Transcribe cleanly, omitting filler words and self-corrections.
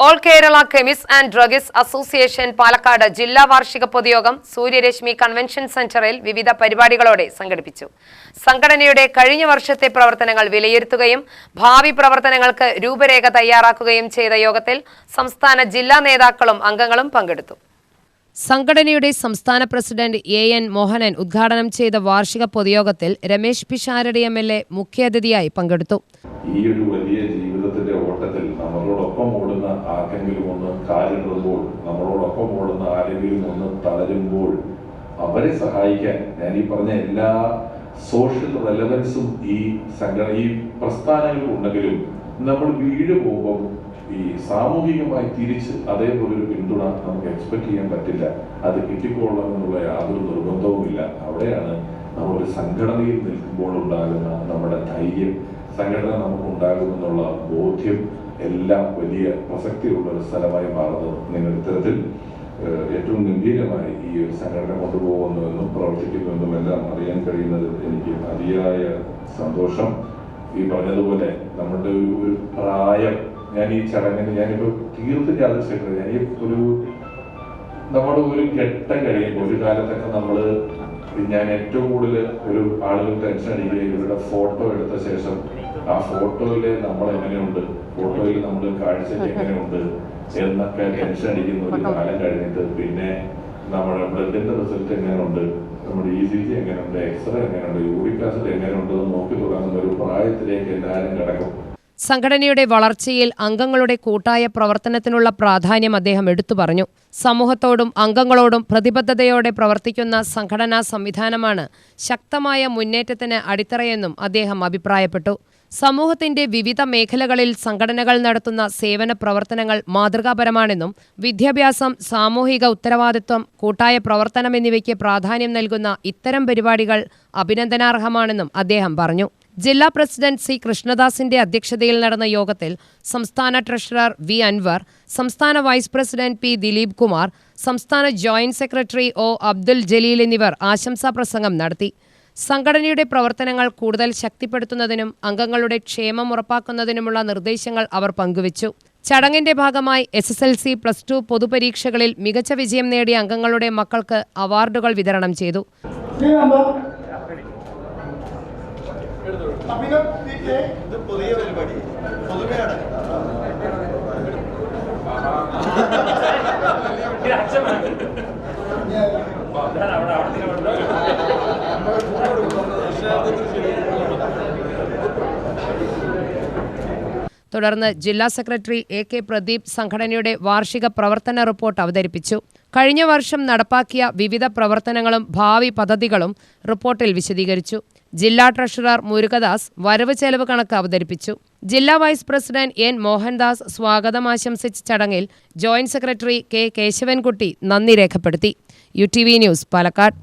All Kerala chemist and drugs association Palakkad ജില്ലാ വാർഷിക പൊതുയോഗം സൂര്യരശ്മി കൺവെൻഷൻ സെന്ററിൽ വിവിധ പരിപാടികളോടെ സംഘടിപ്പിച്ചു. സംഘടനയുടെ കഴിഞ്ഞ വർഷത്തെ പ്രവർത്തനങ്ങൾ വിലയിരുത്തുകയും ഭാവി പ്രവർത്തനങ്ങൾക്ക് രൂപരേഖ തയ്യാറാക്കുകയും ചെയ്ത യോഗത്തിൽ സംസ്ഥാന ജില്ലാ നേതാക്കളും അംഗങ്ങളും പങ്കെടുത്തു. സംഘടനയുടെ സംസ്ഥാന പ്രസിഡന്റ് എൻ മോഹനൻ ഉദ്ഘാടനം ചെയ്ത വാർഷിക പൊതുയോഗത്തിൽ രമേശ് പിഷാരടി MLA മുഖ്യാതിഥിയായി പങ്കെടുത്തു. ഈ ഒരു വലിയ ജീവിതത്തിന്റെ ഓട്ടത്തിൽ നമ്മളോടൊപ്പം ഓടുന്ന ആരെങ്കിലും ഒന്ന് കാലിടുമ്പോൾ, നമ്മളോടൊപ്പം ഓടുന്ന ആരെങ്കിലും ഒന്ന് തളരുമ്പോൾ അവരെ സഹായിക്കാൻ ഞാൻ ഈ പറഞ്ഞ എല്ലാ സോഷ്യൽ റെലവൻസും ഈ പ്രസ്ഥാനങ്ങളിൽ ഉണ്ടെങ്കിലും നമ്മൾ വീട് പോകുമ്പോൾ ഈ സാമൂഹികമായി തിരിച്ച് അതേപോലെ ഒരു പിന്തുണ നമുക്ക് എക്സ്പെക്ട് ചെയ്യാൻ പറ്റില്ല. അത് കിട്ടിക്കൊള്ളണം എന്നുള്ള യാതൊരു നിർബന്ധവുമില്ല. അവിടെയാണ് നമ്മളൊരു സംഘടനയിൽ നിൽക്കുമ്പോൾ ഉണ്ടാകുന്ന നമ്മുടെ ധൈര്യം, സംഘടന നമുക്കുണ്ടാകുമെന്നുള്ള ബോധ്യം എല്ലാം വലിയ പ്രസക്തിയുള്ള ഒരു സ്ഥലമായി മാറുന്നത്. നിങ്ങൾ ഇത്തരത്തിൽ ഏറ്റവും ഗംഭീരമായി ഈ ഒരു സംഘടന കൊണ്ടുപോകുന്നുവെന്നും പ്രവർത്തിക്കുന്നുവെന്നും എല്ലാം അറിയാൻ കഴിയുന്നത് എനിക്ക് അതിയായ സന്തോഷം. ഈ പറഞ്ഞതുപോലെ നമ്മുടെ ഒരു പ്രായം, ഞാൻ ഈ ചടങ്ങിന് ഞാനിപ്പോൾ തീർത്തിട്ട് ആലോചിച്ചിട്ടുണ്ട്. നമ്മുടെ ഒരു ഘട്ടം കഴിയുമ്പോൾ ഒരു കാലത്തൊക്കെ ഞാൻ ഏറ്റവും കൂടുതൽ ഒരു ആളുകൾ ടെൻഷൻ അടിക്കുക ഇവരുടെ ഫോട്ടോ എടുത്ത ശേഷം ആ ഫോട്ടോയില് നമ്മൾ എങ്ങനെയുണ്ട്, ഫോട്ടോയിൽ നമ്മൾ കാഴ്ചയ്ക്ക് എങ്ങനെയുണ്ട് എന്നൊക്കെ ടെൻഷൻ അടിക്കുന്ന ഒരു കാലം കഴിഞ്ഞിട്ട് പിന്നെ നമ്മുടെ ബ്ലഡിന്റെ റിസൾട്ട് എങ്ങനെയുണ്ട്, നമ്മുടെ ECG എങ്ങനെയുണ്ട്, എക്സ്റേ എങ്ങനെയുണ്ട്, യൂറിക് ആസിഡ് എങ്ങനെയുണ്ട് എന്ന് നോക്കി തുടങ്ങുന്ന ഒരു പ്രായത്തിലേക്ക് എല്ലാവരും കിടക്കും. സംഘടനയുടെ വളർച്ചയിൽ അംഗങ്ങളുടെ കൂട്ടായ പ്രവർത്തനത്തിനുള്ള പ്രാധാന്യം അദ്ദേഹം എടുത്തു പറഞ്ഞു. സമൂഹത്തോടും അംഗങ്ങളോടും പ്രതിബദ്ധതയോടെ പ്രവർത്തിക്കുന്ന സംഘടനാ സംവിധാനമാണ് ശക്തമായ മുന്നേറ്റത്തിന് അടിത്തറയെന്നും അദ്ദേഹം അഭിപ്രായപ്പെട്ടു. സമൂഹത്തിന്റെ വിവിധ മേഖലകളിൽ സംഘടനകൾ നടത്തുന്ന സേവന പ്രവർത്തനങ്ങൾ മാതൃകാപരമാണെന്നും വിദ്യാഭ്യാസം, സാമൂഹിക ഉത്തരവാദിത്വം, കൂട്ടായ പ്രവർത്തനം എന്നിവയ്ക്ക് പ്രാധാന്യം നൽകുന്ന ഇത്തരം പരിപാടികൾ അഭിനന്ദനാർഹമാണെന്നും അദ്ദേഹം പറഞ്ഞു. ജില്ലാ പ്രസിഡന്റ് C. കൃഷ്ണദാസിന്റെ അധ്യക്ഷതയിൽ നടന്ന യോഗത്തിൽ സംസ്ഥാന ട്രഷറർ V. അൻവർ, സംസ്ഥാന vice president P. Dileep Kumar, സംസ്ഥാന joint secretary O. Abdul Jaleel എന്നിവർ ആശംസാ പ്രസംഗം നടത്തി. സംഘടനയുടെ പ്രവർത്തനങ്ങൾ കൂടുതൽ ശക്തിപ്പെടുത്തുന്നതിനും അംഗങ്ങളുടെ ക്ഷേമം ഉറപ്പാക്കുന്നതിനുമുള്ള നിർദ്ദേശങ്ങൾ അവർ പങ്കുവച്ചു. ചടങ്ങിന്റെ ഭാഗമായി SSLC, +2 പൊതുപരീക്ഷകളിൽ മികച്ച വിജയം നേടിയ അംഗങ്ങളുടെ മക്കൾക്ക് അവാർഡുകൾ വിതരണം ചെയ്തു. തുടർന്ന് ജില്ലാ സെക്രട്ടറി AK പ്രദീപ് സംഘടനയുടെ വാർഷിക പ്രവർത്തന റിപ്പോർട്ട് അവതരിപ്പിച്ചു. കഴിഞ്ഞ വർഷം നടപ്പാക്കിയ വിവിധ പ്രവർത്തനങ്ങളും ഭാവി പദ്ധതികളും റിപ്പോർട്ടിൽ വിശദീകരിച്ചു. ജില്ലാ ട്രഷറർ മുരുകദാസ് വരവ് ചെലവ് കണക്ക് അവതരിപ്പിച്ചു. ജില്ലാ വൈസ് പ്രസിഡന്റ് N. മോഹൻദാസ് സ്വാഗതം ആശംസിച്ച ചടങ്ങിൽ ജോയിന്റ് സെക്രട്ടറി K. കേശവൻകുട്ടി നന്ദി രേഖപ്പെടുത്തി. UTV news, Palakkad.